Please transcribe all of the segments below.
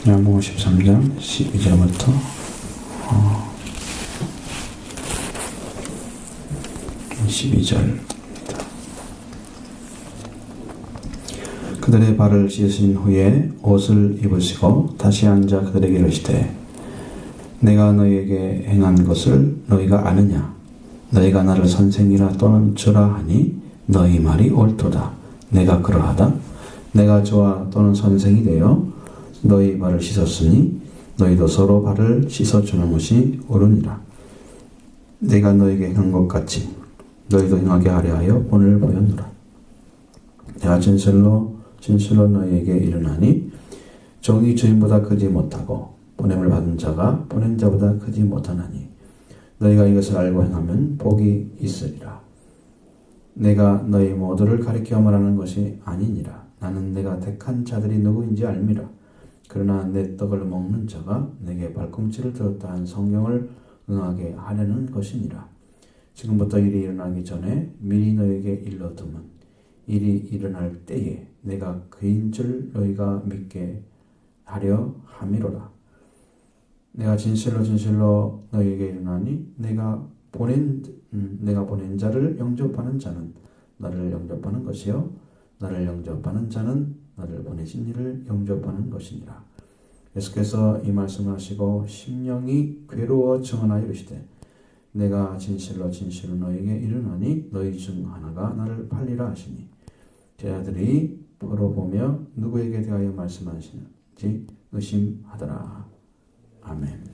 요한복음 13장 12절부터 12절. 그들의 발을 씻으신 후에 옷을 입으시고 다시 앉아 그들에게 이르시되 내가 너희에게 행한 것을 너희가 아느냐? 너희가 나를 선생이라 또는 주라 하니 너희 말이 옳도다. 내가 그러하다. 내가 주와 또는 선생이 되어 너희 발을 씻었으니 너희도 서로 발을 씻어주는 것이 옳으니라. 내가 너희에게 행한 것 같이 너희도 행하게 하려 하여 오늘 보였노라. 내가 진실로 너희에게 이르나니 종이 주인보다 크지 못하고 보냄을 받은 자가 보낸 자보다 크지 못하나니 너희가 이것을 알고 행하면 복이 있으리라. 내가 너희 모두를 가리켜 말하는 것이 아니니라. 나는 내가 택한 자들이 누구인지 알미라. 그러나 내 떡을 먹는 자가 내게 발꿈치를 들었다 한 성경을 응하게 하려는 것이니라. 지금부터 일이 일어나기 전에 미리 너희에게 일러두면 일이 일어날 때에 내가 그인 줄 너희가 믿게 하려 함이로라. 내가 진실로 너희에게 이르나니 내가 보낸 자를 영접하는 자는 나를 영접하는 것이요 나를 영접하는 자는 나를 보내신 이를 영접하는 것이니라. 예수께서 이 말씀을 하시고 심령이 괴로워 증언하여 이르시되 내가 진실로 너희에게 이르나니 너희 중 하나가 나를 팔리라 하시니 제자들이 보러 보며 누구에게 대하여 말씀하시는지 의심하더라. 아멘.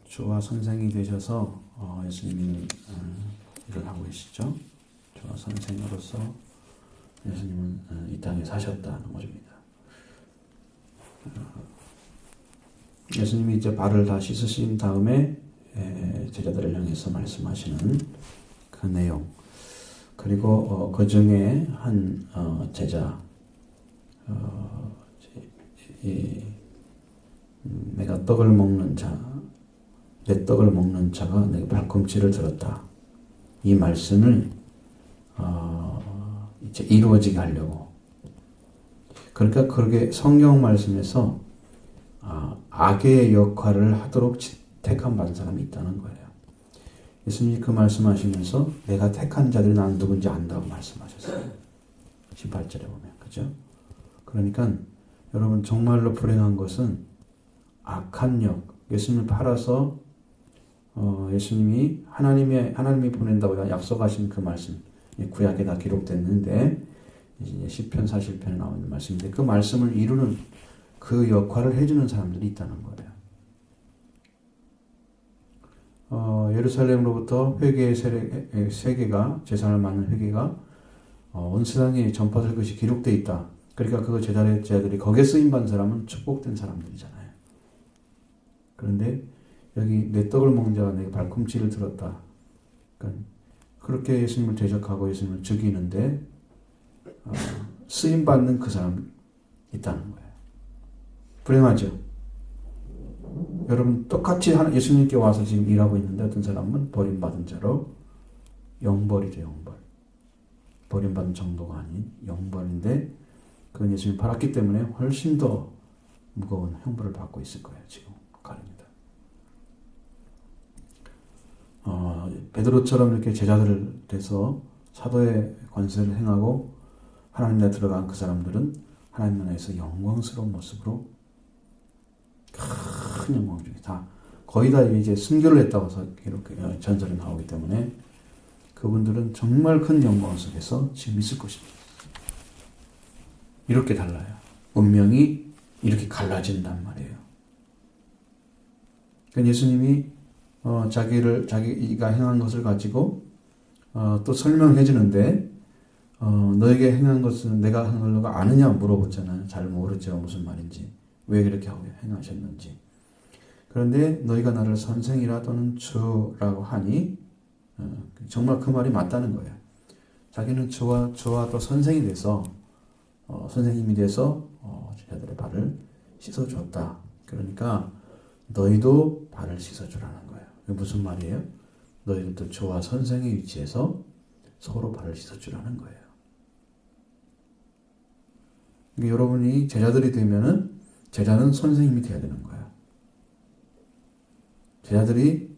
주와 선생이 되셔서 예수님이 일을 하고 계시죠. 주와 선생으로서 예수님은 이 땅에 사셨다는 것입니다. 예수님이 이제 발을 다 씻으신 다음에 제자들을 향해서 말씀하시는 그 내용, 그리고 그 중에 한 제자, 내가 떡을 먹는 자, 내 떡을 먹는 자가 내게 발꿈치를 들었다. 이 말씀을 이제 이루어지게 하려고. 그러니까 그렇게 성경 말씀에서 악의 역할을 하도록 택함 받은 사람이 있다는 거예요. 예수님이 그 말씀하시면서 내가 택한 자들이 난 누군지 안다고 말씀하셨어요. 18절에 보면. 그죠? 그러니까 여러분 정말로 불행한 것은 악한 역, 예수님을 팔아서 예수님이 하나님이 보낸다고 약속하신 그 말씀, 구약에 다 기록됐는데 이제 시편 40편에 나오는 말씀인데 그 말씀을 이루는 그 역할을 해주는 사람들이 있다는 거예요. 예루살렘으로부터 회개의 세계가 제사를 맡는 회개가 온 세상에 전파될 것이 기록되어 있다. 그러니까 그 제자들이 거기에 쓰임받은 사람은 축복된 사람들이잖아요. 그런데 여기 내 떡을 먹는 자가 내게 발꿈치를 들었다. 그러니까 그렇게 예수님을 대적하고 예수님을 죽이는데 쓰임받는 그 사람이 있다는 거예요. 불행하죠? 여러분 똑같이 예수님께 와서 지금 일하고 있는데 어떤 사람은 버림받은 자로 영벌이죠. 영벌. 버림받은 정도가 아닌 영벌인데 그건 예수님이 팔았기 때문에 훨씬 더 무거운 형벌을 받고 있을 거예요. 지금 가릅니다. 베드로처럼 이렇게 제자들을 돼서 사도의 권세를 행하고 하나님 나라에 들어간 그 사람들은 하나님 나라에서 영광스러운 모습으로 큰 영광 중에 거의 다 이제 순교를 했다고 해서 이렇게 전설이 나오기 때문에 그분들은 정말 큰 영광 속에서 지금 있을 것입니다. 이렇게 달라요. 운명이 이렇게 갈라진단 말이에요. 그러니까 예수님이 자기가 행한 것을 가지고 또 설명해 주는데 너에게 행한 것은 내가 한 걸 너가 아느냐 물어보잖아요. 잘 모르죠. 무슨 말인지. 왜 그렇게 행하셨는지. 그런데 너희가 나를 선생이라 또는 주라고 하니 정말 그 말이 맞다는 거예요. 자기는 주와 또 선생이 돼서 선생님이 돼서 제자들의 발을 씻어줬다. 그러니까 너희도 발을 씻어주라는 거예요. 이게 무슨 말이에요? 너희들도 주와 선생의 위치에서 서로 발을 씻어주라는 거예요. 그러니까 여러분이 제자들이 되면은 제자는 선생님이 되어야 되는 거예요. 제자들이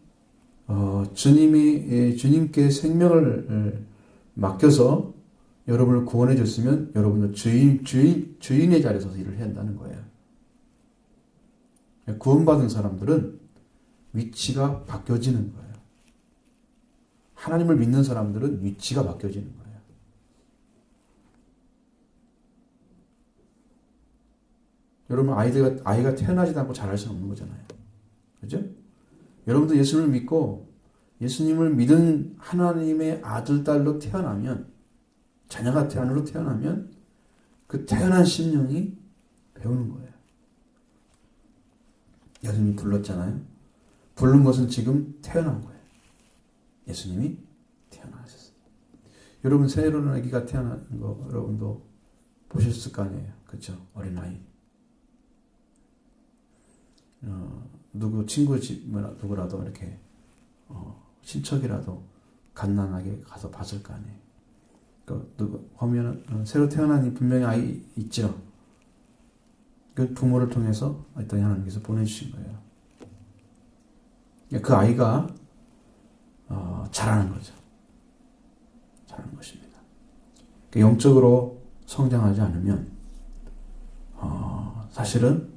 주님께 생명을 맡겨서 여러분을 구원해 줬으면 여러분도 주인의 자리에 서서 일을 해야 한다는 거예요. 구원받은 사람들은 위치가 바뀌어지는 거예요. 하나님을 믿는 사람들은 위치가 바뀌어지는 거예요. 여러분 아이가 태어나지도 않고 잘할 수는 없는 거잖아요. 그죠? 여러분도 예수님을 믿고 예수님을 믿은 하나님의 아들, 딸로 태어나면, 자녀가 안으로 태어나면 그 태어난 심령이 배우는 거예요. 예수님이 불렀잖아요. 부른 것은 지금 태어난 거예요. 예수님이 태어나셨어요. 여러분 새로운 아기가 태어나는 거 여러분도 보셨을 거 아니에요. 그렇죠? 어린아이. 누구 친구 집 누구라도 이렇게 친척이라도 갓난아기 가서 봤을 거 아니에요. 누구 보면은 새로 태어난 분명히 아이 있죠. 그 부모를 통해서 어떤 하나님께서 보내주신 거예요. 그 아이가 자라는 거죠. 자라는 것입니다. 영적으로 성장하지 않으면 사실은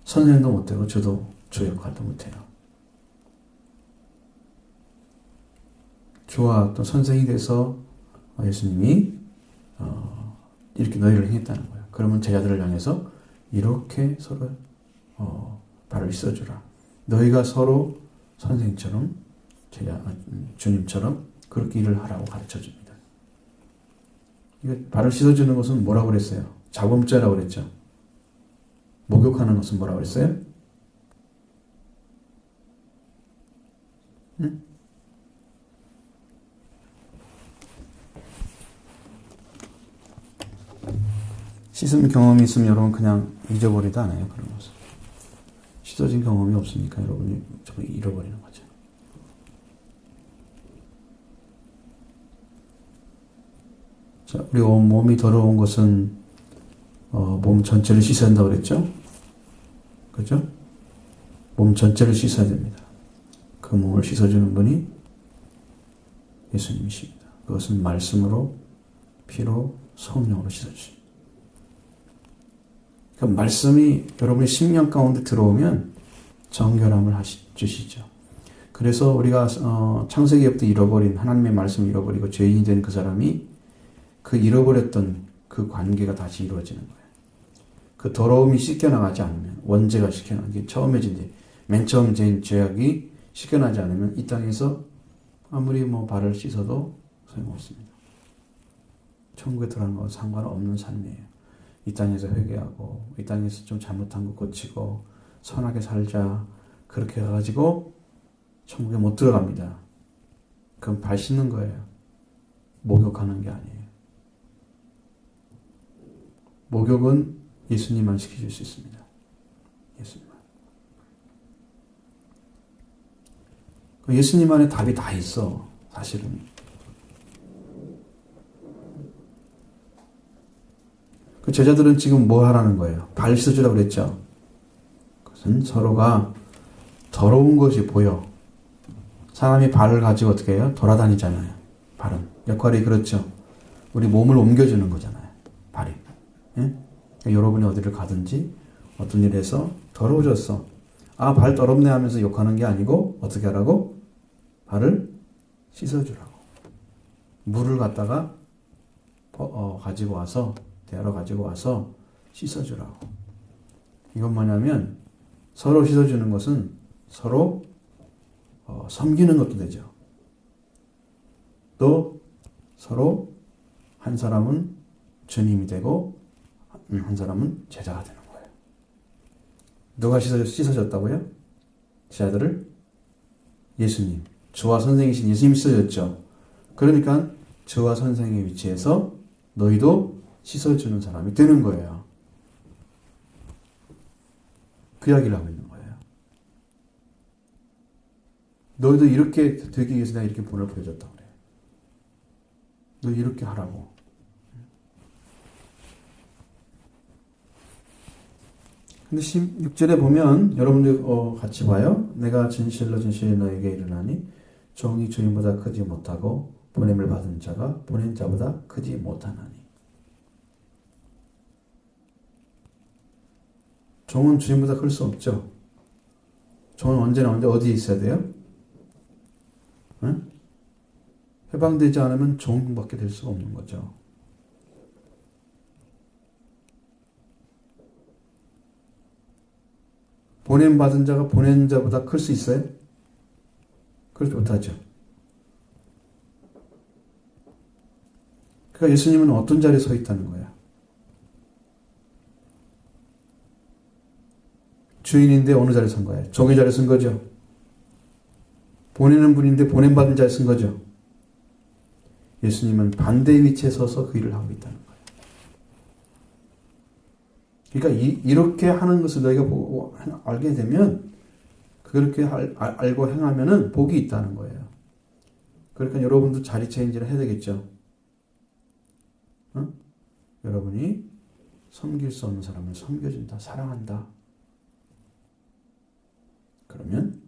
선생님도 못되고 저도 주 역할도 못해요. 주와 어떤 선생이 돼서 예수님이 이렇게 너희를 행했다는 거예요. 그러면 제자들을 향해서 이렇게 서로 발을 씻어주라. 너희가 서로 선생처럼 주님처럼 그렇게 일을 하라고 가르쳐줍니다. 이거 발을 씻어주는 것은 뭐라고 그랬어요? 자범죄라고 그랬죠. 목욕하는 것은 뭐라고 그랬어요? 응? 씻은 경험이 있으면 여러분 그냥 잊어버리도 않아요. 그런 것을. 씻어진 경험이 없으니까 여러분이 저거 잃어버리는 거죠. 자, 우리 몸이 더러운 것은 몸 전체를 씻어야 한다고 그랬죠? 그죠? 몸 전체를 씻어야 됩니다. 그 몸을 씻어주는 분이 예수님이십니다. 그것은 말씀으로, 피로, 성령으로 씻어주십니다. 그 말씀이 여러분의 심령 가운데 들어오면 정결함을 주시죠. 그래서 우리가 창세기부터 잃어버린 하나님의 말씀을 잃어버리고 죄인이 된 그 사람이 그 잃어버렸던 그 관계가 다시 이루어지는 거예요. 그 더러움이 씻겨나가지 않으면, 원죄가 씻겨나기 처음에 맨 처음 죄악이 씻겨나지 않으면 이 땅에서 아무리 발을 씻어도 소용없습니다. 천국에 들어가는 건 상관없는 삶이에요. 이 땅에서 회개하고 이 땅에서 좀 잘못한 거 고치고 선하게 살자 그렇게 해가지고 천국에 못 들어갑니다. 그럼 발 씻는 거예요. 목욕하는 게 아니에요. 목욕은 예수님만 시켜줄 수 있습니다. 예수님만. 예수님 안에 답이 다 있어. 사실은. 그 제자들은 지금 뭐 하라는 거예요? 발 씻어주라고 그랬죠. 그것은 서로가 더러운 것이 보여. 사람이 발을 가지고 어떻게 해요? 돌아다니잖아요. 발은. 역할이 그렇죠. 우리 몸을 옮겨주는 거잖아요. 발이. 예? 여러분이 어디를 가든지 어떤 일에서 더러워졌어. 아, 발 더럽네 하면서 욕하는 게 아니고 어떻게 하라고? 발을 씻어주라고. 물을 갖다가 가지고 와서 대하러 가지고 와서 씻어주라고. 이건 뭐냐면 서로 씻어주는 것은 서로 섬기는 것도 되죠. 또 서로 한 사람은 주님이 되고 한 사람은 제자가 되는 거예요. 누가 씻어줬다고요? 제자들을? 예수님. 주와 선생이신 예수님이 씻어줬죠. 그러니까 주와 선생의 위치에서 너희도 씻어주는 사람이 되는 거예요. 그 이야기를 하고 있는 거예요. 너희도 이렇게 되기 위해서 내가 이렇게 본을 보여줬다고 그래요. 너 이렇게 하라고. 근데 16절에 보면 여러분들 같이 봐요. 내가 진실로 너에게 이르나니 종이 주인보다 크지 못하고 보냄을 받은 자가 보낸 자보다 크지 못하나니. 종은 주인보다 클 수 없죠. 종은 언제나 어디에 있어야 돼요? 응? 해방되지 않으면 종밖에 될 수가 없는 거죠. 보냄 받은 자가 보낸 자보다 클 수 있어요? 그렇지 못하죠. 그러니까 예수님은 어떤 자리에 서 있다는 거야? 주인인데 어느 자리에 선 거예요? 종의 자리에 선 거죠. 보내는 분인데 보냄 받은 자리에 선 거죠. 예수님은 반대의 위치에 서서 그 일을 하고 있다는 거예요. 그러니까 이렇게 하는 것을 너희가 보고 알게 되면 그렇게 알고 행하면은 복이 있다는 거예요. 그러니까 여러분도 자리 체인지를 해야 되겠죠. 어? 여러분이 섬길 수 없는 사람을 섬겨준다, 사랑한다. 그러면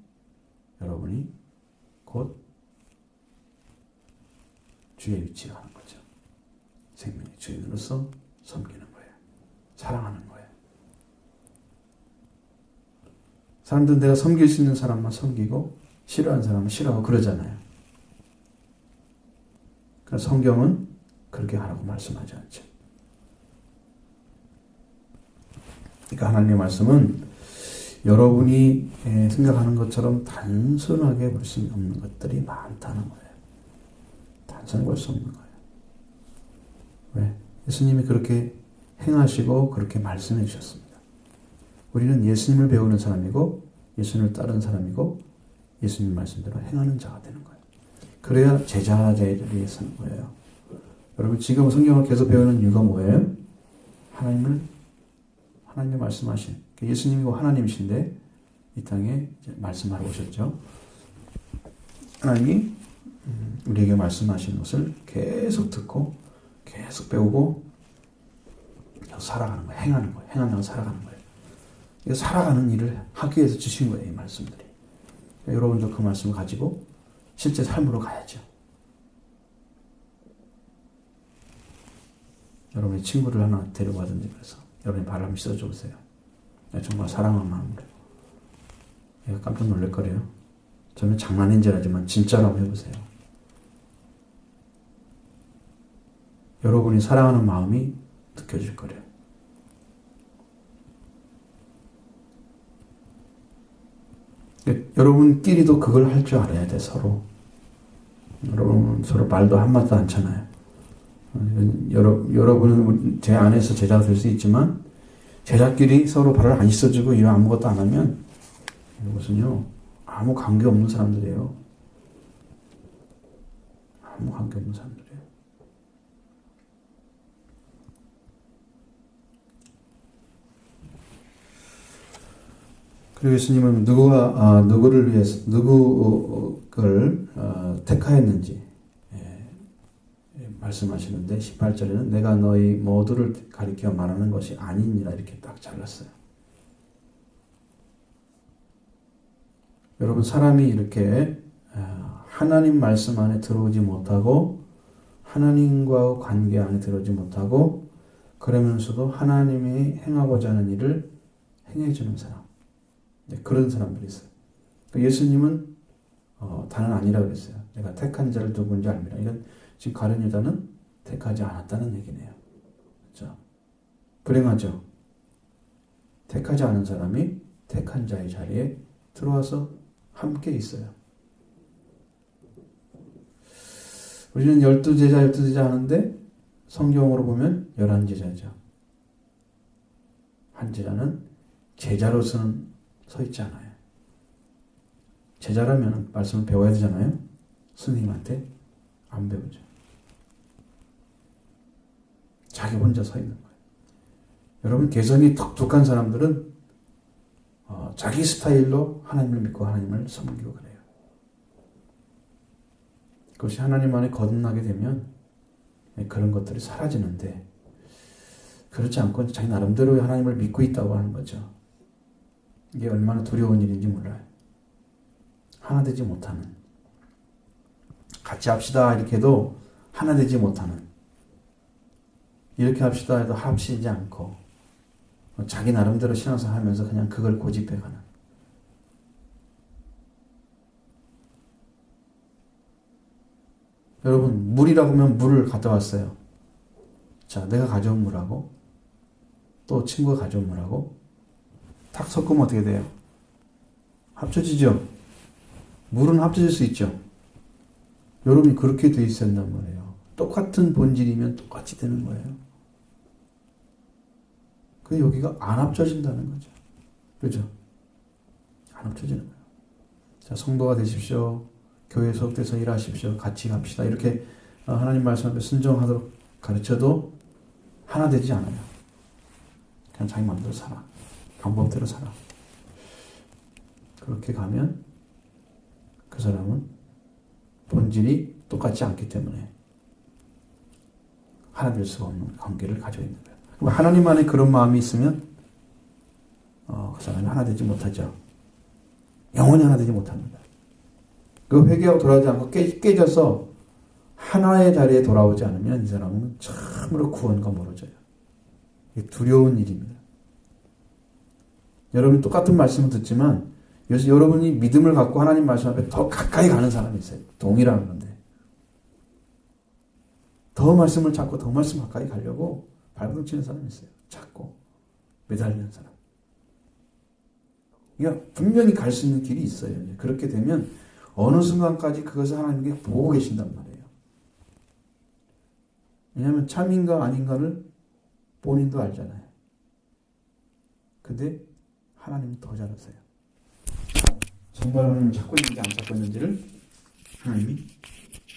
여러분이 곧 주의 위치에 가는 거죠. 생명의 주인으로서 섬기는 거예요. 사랑하는 거예요. 사람들은 내가 섬길 수 있는 사람만 섬기고 싫어하는 사람은 싫어하고 그러잖아요. 그러니까 성경은 그렇게 하라고 말씀하지 않죠. 그러니까 하나님의 말씀은 여러분이 생각하는 것처럼 단순하게 볼 수 없는 것들이 많다는 거예요. 단순하게 볼 수 없는 거예요. 왜? 예수님이 그렇게 행하시고 그렇게 말씀해 주셨습니다. 우리는 예수님을 배우는 사람이고 예수님을 따르는 사람이고 예수님 말씀대로 행하는 자가 되는 거예요. 그래야 제자 자리에 서는 거예요. 여러분 지금 성경을 계속 배우는 이유가 뭐예요? 하나님이 말씀하신 예수님이고 하나님이신데 이 땅에 말씀하러 오셨죠. 하나님이 우리에게 말씀하신 것을 계속 듣고 계속 배우고 살아가는 거예요. 행하는 거예요. 행하면서 살아가는 거예요. 살아가는 일을 하기 위해서 주신 거예요. 이 말씀들이. 여러분도 그 말씀을 가지고 실제 삶으로 가야죠. 여러분의 친구를 하나 데려가든지 그래서 여러분이 발을 한번 씻어줘 보세요. 정말 사랑하는 마음으로. 얘가 깜짝 놀랄 거래요. 저는 장난인 줄 알지만 진짜로 한번 해보세요. 여러분이 사랑하는 마음이 느껴질 거래요. 여러분끼리도 그걸 할 줄 알아야 돼, 서로. 여러분 서로 말도 한마디도 않잖아요. 여러분은 제 안에서 제자가 될 수 있지만 제자끼리 서로 발을 안 씻어주고 이 아무것도 안 하면 이것은요 아무 관계 없는 사람들이에요. 아무 관계 없는 사람들이에요. 그리고 예수님은 누구를 위해서 누구를 택하였는지 말씀하시는데 18절에는 내가 너희 모두를 가리켜 말하는 것이 아니니라 이렇게 딱 잘랐어요. 여러분 사람이 이렇게 하나님 말씀 안에 들어오지 못하고 하나님과 관계 안에 들어오지 못하고 그러면서도 하나님이 행하고자 하는 일을 행해주는 사람 그런 사람들이 있어요. 예수님은 다는 아니라고 그랬어요. 내가 택한 자를 누군지 알미라. 이건 지금 가룟 유다는 택하지 않았다는 얘기네요. 그렇죠? 불행하죠? 택하지 않은 사람이 택한 자의 자리에 들어와서 함께 있어요. 우리는 12제자 하는데 성경으로 보면 11제자죠. 한 제자는 제자로서는 서 있지 않아요. 제자라면 말씀을 배워야 되잖아요. 스님한테 안 배우죠. 자기 혼자 서 있는 거예요. 여러분 개성이 독특한 사람들은 자기 스타일로 하나님을 믿고 하나님을 섬기고 그래요. 그것이 하나님 안에 거듭나게 되면 그런 것들이 사라지는데 그렇지 않고 자기 나름대로 하나님을 믿고 있다고 하는 거죠. 이게 얼마나 두려운 일인지 몰라요. 하나 되지 못하는, 같이 합시다 이렇게 해도 하나 되지 못하는, 이렇게 합시다 해도 합치지 않고 자기 나름대로 신앙생활 하면서 그냥 그걸 고집해가는. 여러분, 물이라고 하면 물을 갖다 왔어요. 자, 내가 가져온 물하고 또 친구가 가져온 물하고 탁 섞으면 어떻게 돼요? 합쳐지죠? 물은 합쳐질 수 있죠? 여러분이 그렇게 돼 있어야 한단 말이에요. 똑같은 본질이면 똑같이 되는 거예요. 근데 여기가 안 합쳐진다는 거죠. 그죠? 안 합쳐지는 거예요. 자, 성도가 되십시오. 교회 속에서 일하십시오. 같이 갑시다. 이렇게 하나님 말씀 앞에 순종하도록 가르쳐도 하나 되지 않아요. 그냥 자기 마음대로 살아. 방법대로 살아. 그렇게 가면 그 사람은 본질이 똑같지 않기 때문에 하나 될 수가 없는 관계를 가지고 있는 거예요. 그럼 하나님 안에 그런 마음이 있으면 그 사람이 하나 되지 못하죠. 영원히 하나 되지 못합니다. 그 회개하고 돌아오지 않고 깨져서 하나의 자리에 돌아오지 않으면 이 사람은 참으로 구원과 멀어져요. 이게 두려운 일입니다. 여러분이 똑같은 말씀을 듣지만 여러분이 믿음을 갖고 하나님 말씀 앞에 더 가까이 가는 사람이 있어요. 동일한 건데. 더 말씀을 찾고 더 말씀 가까이 가려고 발버둥 치는 사람이 있어요. 찾고 매달리는 사람. 그러니까 분명히 갈 수 있는 길이 있어요. 그렇게 되면 어느 순간까지 그것을 하나님께 보고 계신단 말이에요. 왜냐하면 참인가 아닌가를 본인도 알잖아요. 근데 하나님은 더 잘 아세요. 정말 하나님을 찾고 있는지 안 찾고 있는지를 하나님이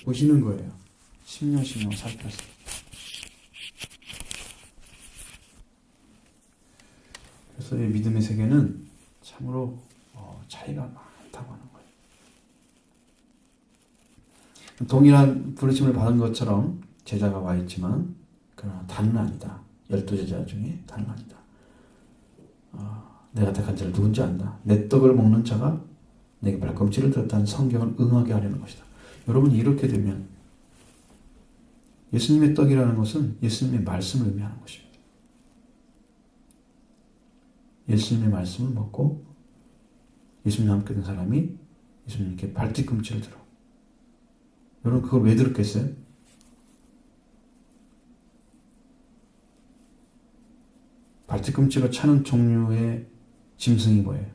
보시는 거예요. 10년 살펴서. 그래서 이 믿음의 세계는 참으로 차이가 많다고 하는 거예요. 동일한 부르심을 받은 것처럼 제자가 와 있지만 그러나 다는 아니다. 12제자 중에 다는 아니다. 내가 택한 자를 누군지 안다. 내 떡을 먹는 자가 내게 발꿈치를 들었다는 성경을 응하게 하려는 것이다. 여러분, 이렇게 되면 예수님의 떡이라는 것은 예수님의 말씀을 의미하는 것입니다. 예수님의 말씀을 먹고 예수님과 함께 된 사람이 예수님께 발뒤꿈치를 들어. 여러분, 그걸 왜 들었겠어요? 발뒤꿈치로 차는 종류의 짐승이 뭐예요?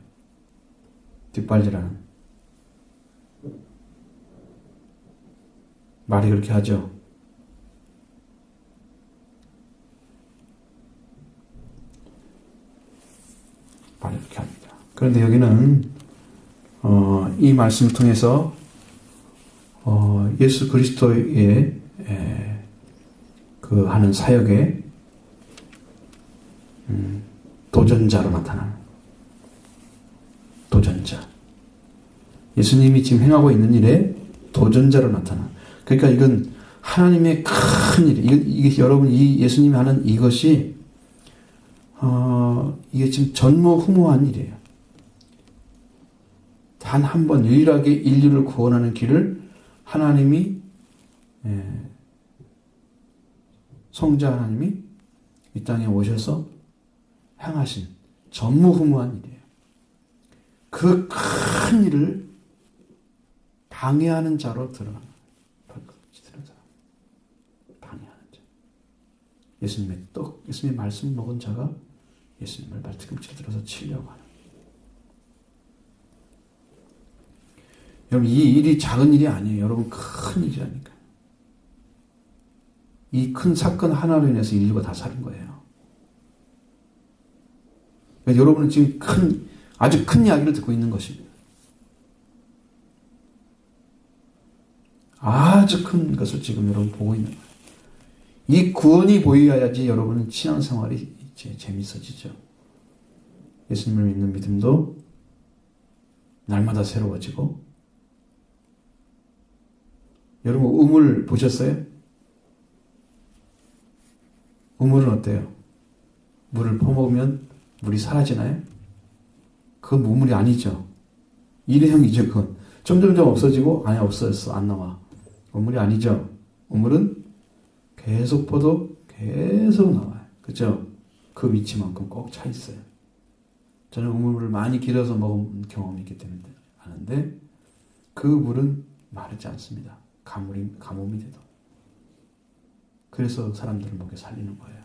뒷발질하는. 말이 그렇게 하죠. 말이 그렇게 합니다. 그런데 여기는 이 말씀을 통해서 예수 그리스도의 그 하는 사역에 도전자로 나타나는 도전자. 예수님이 지금 행하고 있는 일에 도전자로 나타나. 그러니까 이건 하나님의 큰 일. 이게 여러분 이 예수님이 하는 이것이 이게 지금 전무후무한 일이에요. 단 한 번 유일하게 인류를 구원하는 길을 하나님이 성자 하나님이 이 땅에 오셔서 행하신 전무후무한 일이에요. 그 큰 일을 방해하는 자로 드러나는 방해하는 자. 예수님의 떡, 예수님의 말씀 먹은 자가 예수님을 발뒤꿈치를 들어서 치려고 하는. 여러분, 이 일이 작은 일이 아니에요. 여러분, 큰 일이라니까. 이 큰 사건 하나로 인해서 인류가 다 사는 거예요. 그러니까 여러분은 지금 아주 큰 이야기를 듣고 있는 것입니다. 아주 큰 것을 지금 여러분 보고 있는 거예요. 이 구원이 보여야지 여러분은 신앙생활이 이제 재밌어지죠. 예수님을 믿는 믿음도 날마다 새로워지고. 여러분, 우물 보셨어요? 우물은 어때요? 물을 퍼먹으면 물이 사라지나요? 그건 우물이 아니죠. 일회용이죠. 그건 점점점 없어지고 아니 없어졌어 안 나와. 우물이 아니죠. 우물은 계속 퍼도 계속 나와요. 그렇죠? 그 위치만큼 꼭 차 있어요. 저는 우물을 많이 길어서 먹은 경험이 있기 때문에 아는데 그 물은 마르지 않습니다. 가뭄이 돼도. 그래서 사람들을 먹여 살리는 거예요.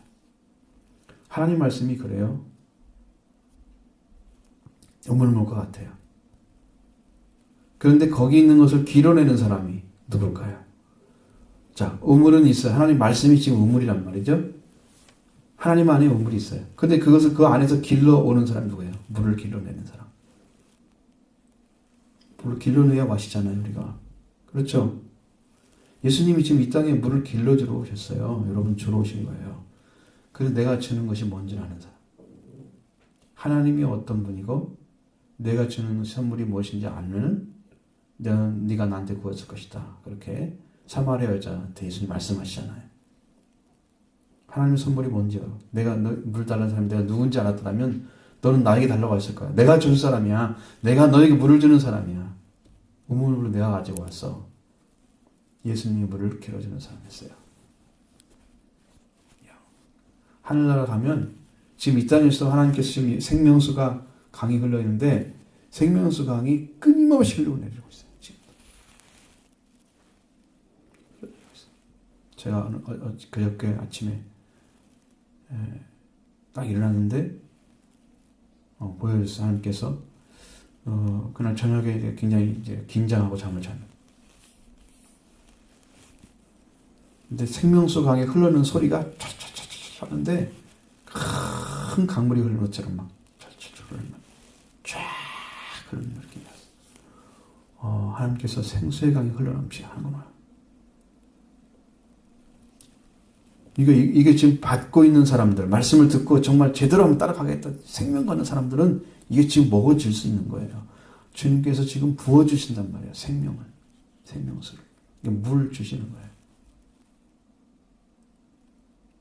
하나님 말씀이 그래요. 우물물 것 같아요. 그런데 거기 있는 것을 길어내는 사람이 누굴까요? 자, 우물은 있어요. 하나님 말씀이 지금 우물이란 말이죠. 하나님 안에 우물이 있어요. 근데 그것을 그 안에서 길러오는 사람이 누구예요? 물을 길러내는 사람. 물을 길러내야 마시잖아요, 우리가. 그렇죠? 예수님이 지금 이 땅에 물을 길러주러 오셨어요. 여러분 주러 오신 거예요. 그래서 내가 주는 것이 뭔지 아는 사람. 하나님이 어떤 분이고 내가 주는 선물이 무엇인지 알면 네가 나한테 구했을 것이다. 그렇게 사마리아 여자한테 예수님 말씀하시잖아요. 하나님의 선물이 뭔지요? 내가 물 달라는 사람이 내가 누군지 알았더라면 너는 나에게 달라고 했을 거야. 내가 줄 사람이야. 내가 너에게 물을 주는 사람이야. 우물을 내가 가지고 왔어. 예수님이 물을 길어주는 사람이었어요. 하늘나라 가면 지금 이 땅에서 하나님께서 지금 생명수가 강이 흘러 있는데 생명수 강이 끊임없이 흘러 내리고 있어요. 지금. 제가 그저께 아침에 딱 일어났는데 보여주셔서 하나님께서 그날 저녁에 굉장히 이제 긴장하고 잠을 자는. 근데 생명수 강에 흐르는 소리가 촤촤촤촤 하는데 큰 강물이 흐르는 것처럼 막 촤촤촤 흐르는 쫙 흐르는 느낌이 났어요. 하나님께서 생수의 강이 흘러넘치게 하는구나. 이게 지금 받고 있는 사람들, 말씀을 듣고 정말 제대로 한번 따라가겠다 생명 거는 사람들은 이게 지금 먹어질 수 있는 거예요. 주님께서 지금 부어주신단 말이에요. 생명을, 생명수를. 물 주시는 거예요.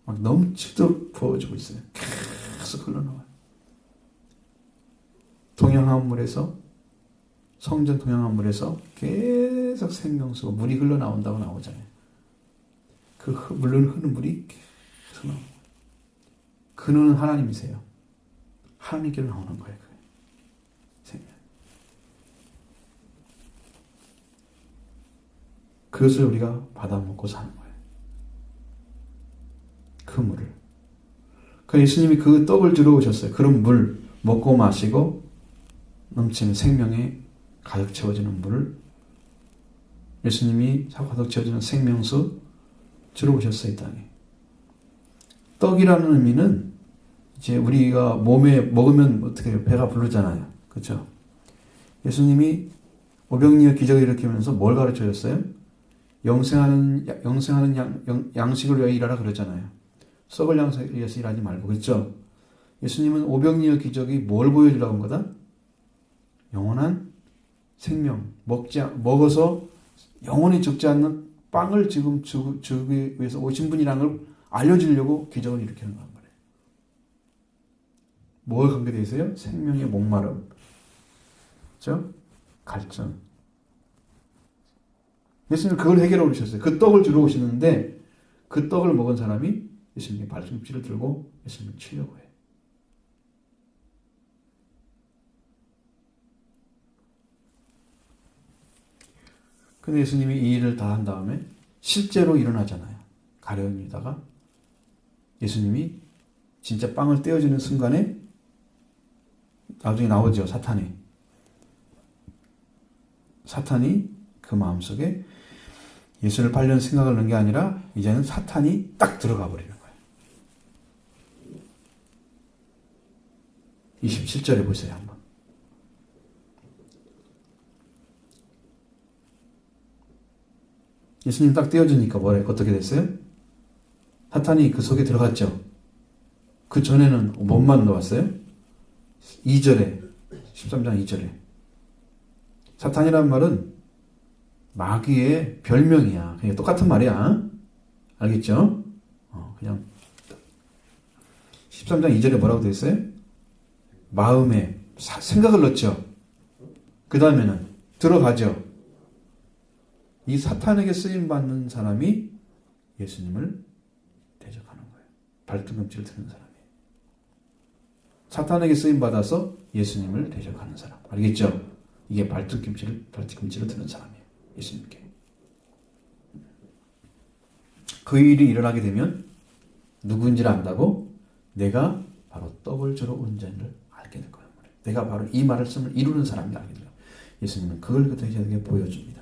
막 넘치도록 부어주고 있어요. 계속 흘러나와요. 동양한 물에서, 성전 동양한 물에서 계속 생명수가 물이 흘러나온다고 나오잖아요. 그 흐르는 물이 계속 나오는 거예요. 그는 하나님이세요. 하나님께로 나오는 거예요. 생명. 그것을 우리가 받아먹고 사는 거예요. 그 물을. 그 예수님이 그 떡을 주러 오셨어요. 그런 물 먹고 마시고 넘치는 생명에 가득 채워지는 물을 예수님이 가득 채워지는 생명수 주러 오셨어요. 이 땅에. 떡이라는 의미는 이제 우리가 몸에 먹으면 어떻게 해요? 배가 부르잖아요. 그렇죠? 예수님이 오병이어 기적을 일으키면서 뭘 가르쳐 줬어요? 영생하는 양식을 위하여 일하라 그러잖아요. 썩을 양식을 위해서 일하지 말고. 그렇죠? 예수님은 오병이어 기적이 뭘 보여주려고 한 거다? 영원한 생명. 먹어서 영원히 죽지 않는 빵을 지금 주기 위해서 오신 분이라는 걸 알려주려고 기적을 일으키는 거란 말이에요. 뭘 관계되어 있어요? 생명의 목마름. 그렇죠? 갈증. 예수님은 그걸 해결하고 오셨어요. 그 떡을 주러 오시는데 그 떡을 먹은 사람이 예수님의 발꿈치를 들고 예수님을 치려고 해요. 근데 예수님이 이 일을 다 한 다음에 실제로 일어나잖아요. 가려움에다가 예수님이 진짜 빵을 떼어주는 순간에 나중에 나오죠. 사탄이 그 마음속에 예수를 팔려는 생각을 넣은 게 아니라 이제는 사탄이 딱 들어가 버리는 거예요. 27절에 보세요. 한번. 예수님 딱 떼어주니까 어떻게 됐어요? 사탄이 그 속에 들어갔죠. 그 전에는 뭔만 넣었어요? 2절에 13장 2절에 사탄이란 말은 마귀의 별명이야. 그냥 똑같은 말이야. 알겠죠? 그냥 13장 2절에 뭐라고 되어 있어요? 마음에 생각을 넣죠. 그 다음에는 들어가죠. 이 사탄에게 쓰임받는 사람이 예수님을 대적하는 거예요. 발등꿈치를 드는 사람이에요. 사탄에게 쓰임받아서 예수님을 대적하는 사람. 알겠죠? 이게 발등꿈치를 드는 사람이에요. 예수님께. 그 일이 일어나게 되면 누구인지를 안다고 내가 바로 떡을 주러 온 자를 알게 될 거예요. 내가 바로 이 말씀을 이루는 사람이 알게 돼요. 예수님은 그걸 그들에게 보여줍니다.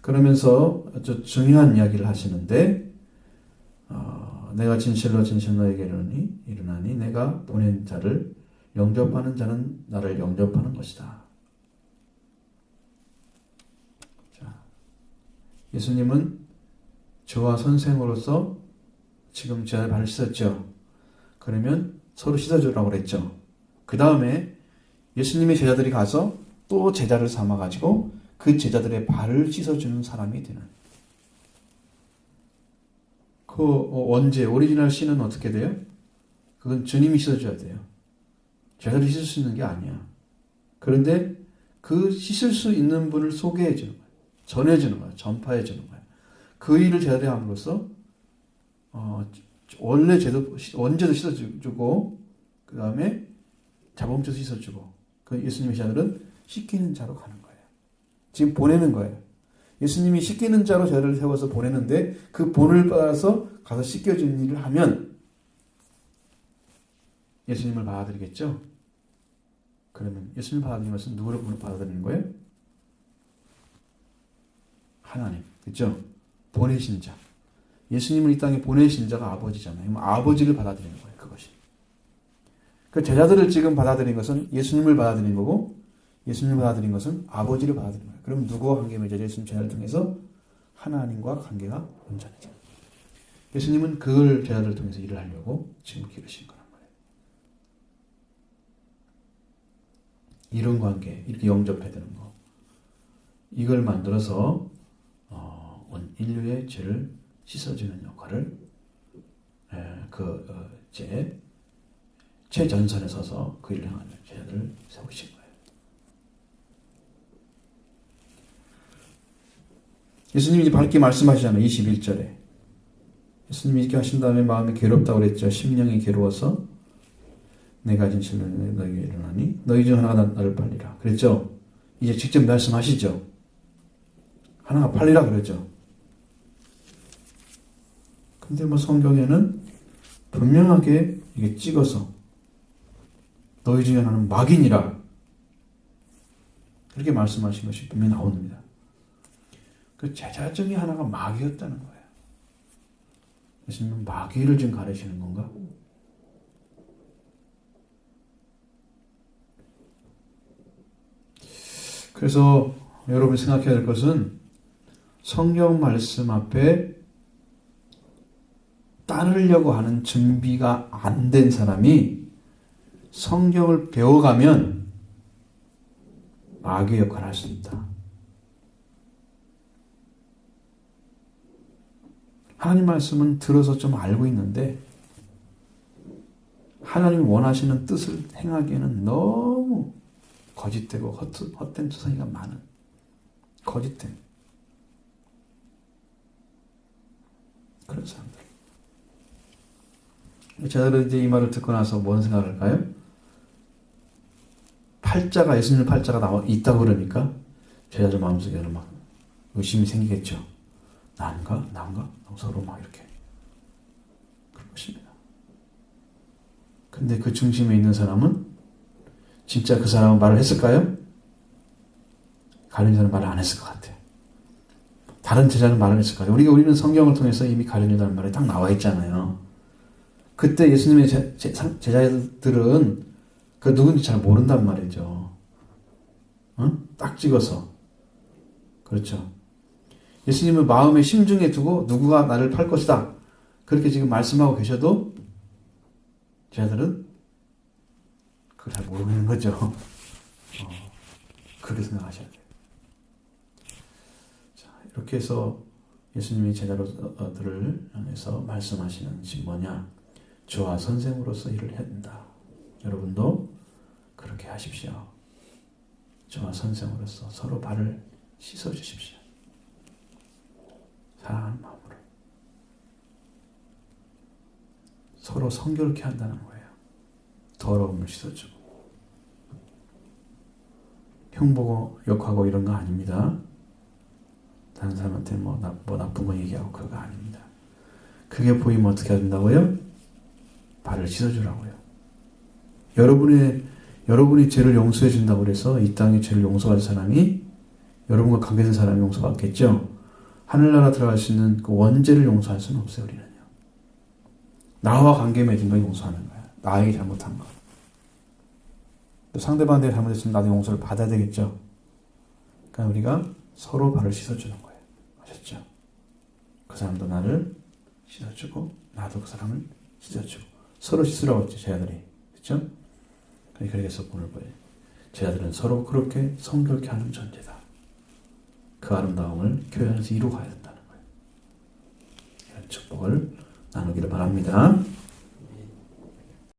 그러면서 아주 중요한 이야기를 하시는데 내가 진실로 너에게 이르나니 내가 보낸 자를 영접하는 자는 나를 영접하는 것이다. 자, 예수님은 저와 선생으로서 지금 제 발을 씻었죠. 그러면 서로 씻어주라고 그랬죠. 그 다음에 예수님의 제자들이 가서 또 제자를 삼아가지고 그 제자들의 발을 씻어주는 사람이 되는. 그 원제 오리지널 씨는 어떻게 돼요? 그건 주님이 씻어줘야 돼요. 제자들이 씻을 수 있는 게 아니야. 그런데 그 씻을 수 있는 분을 소개해 주는 거예요. 전해주는 거예요. 전파해 주는 거예요. 그 일을 제자들이 함으로써 원제도 씻어주고 그 다음에 자범죄도 씻어주고 그 예수님의 제자들은 씻기는 자로 가는 거예요. 지금 보내는 거예요. 예수님이 씻기는 자로 제자들을 세워서 보내는데 그 본을 받아서 가서 씻겨주는 일을 하면 예수님을 받아들이겠죠? 그러면 예수님을 받아들이는 것은 누구를 받아들이는 거예요? 하나님. 그렇죠? 보내신 자. 예수님을 이 땅에 보내신 자가 아버지잖아요. 아버지를 받아들이는 거예요. 그것이. 그 제자들을 지금 받아들인 것은 예수님을 받아들인 거고 예수님을 받아들인 것은 아버지를 받아들인 거예요. 그럼 누구와 관계 맺어져? 예수님 제자를 통해서 하나님과 관계가 온전해져. 예수님은 그걸 제자들을 통해서 일을 하려고 지금 기르신 거란 말이에요. 이런 관계, 이렇게 영접해야 되는 거. 이걸 만들어서 온 인류의 죄를 씻어주는 역할을 최전선에 서서 그 일을 하는 제자들을 세우신 거예요. 예수님이 밝게 말씀하시잖아요. 21절에. 예수님이 이렇게 하신 다음에 마음이 괴롭다고 그랬죠. 심령이 괴로워서 내가 진실로 너에게 일어나니 너희 중 하나가 나를 팔리라. 그랬죠. 이제 직접 말씀하시죠. 하나가 팔리라 그랬죠. 근데 성경에는 분명하게 이게 찍어서 너희 중에 하나는 마귀니라 그렇게 말씀하신 것이 분명히 나옵니다. 그 제자 중에 하나가 마귀였다는 거예요. 예수님은 마귀를 지금 가르치는 건가? 그래서 여러분이 생각해야 될 것은 성경 말씀 앞에 따르려고 하는 준비가 안 된 사람이 성경을 배워가면 마귀의 역할을 할 수 있다. 하나님 말씀은 들어서 좀 알고 있는데 하나님이 원하시는 뜻을 행하기에는 너무 거짓되고 헛된 투성이가 많은 거짓된 그런 사람들. 제자들은 이제 이 말을 듣고 나서 뭔 생각을 할까요? 예수님의 팔자가 있다고 그러니까 제자들 마음속에는 막 의심이 생기겠죠. 난가? 서로 막 이렇게 그럴 것입니다. 근데 그 중심에 있는 사람은 진짜 그 사람은 말을 했을까요? 가룟유다는 말을 안 했을 것 같아요. 다른 제자는 말을 했을 것 같아요. 우리는 성경을 통해서 이미 가룟유다는 말이 딱 나와 있잖아요. 그때 예수님의 제자들은 그 누군지 잘 모른단 말이죠. 딱 찍어서. 그렇죠. 예수님은 마음의 심중에 두고 누구가 나를 팔 것이다. 그렇게 지금 말씀하고 계셔도 제자들은 그걸 잘 모르는 거죠. 그렇게 생각하셔야 돼요. 자, 이렇게 해서 예수님이 제자들을 향해서 말씀하시는 것이 뭐냐? 주와 선생으로서 일을 해야 된다. 여러분도 그렇게 하십시오. 저와 선생으로서 서로 발을 씻어주십시오. 사랑하는 마음으로. 서로 성결케 한다는 거예요. 더러움을 씻어주고. 흉보고 욕하고 이런 거 아닙니다. 다른 사람한테 뭐 나쁜 거 얘기하고 그거 아닙니다. 그게 보이면 어떻게 해야 된다고요? 발을 씻어주라고요. 여러분이 죄를 용서해 준다고 그래서 이 땅에 죄를 용서할 사람이 여러분과 관계된 사람이 용서받겠죠? 하늘나라 들어갈 수 있는 그 원죄를 용서할 수는 없어요. 우리는요. 나와 관계 맺은 거 용서하는 거야. 나에게 잘못한 거. 또 상대방한테 잘못했으면 나도 용서를 받아야 되겠죠. 그러니까 우리가 서로 발을 씻어주는 거예요. 아셨죠? 그 사람도 나를 씻어주고 나도 그 사람을 씻어주고 서로 씻으라고 했죠. 제자들이. 그렇죠? 그래서 오늘 보여요. 제자들은 서로 그렇게 성결케 하는 존재다. 그 아름다움을 교회 안에서 이루어가야 된다는 거예요. 이런 축복을 나누기를 바랍니다.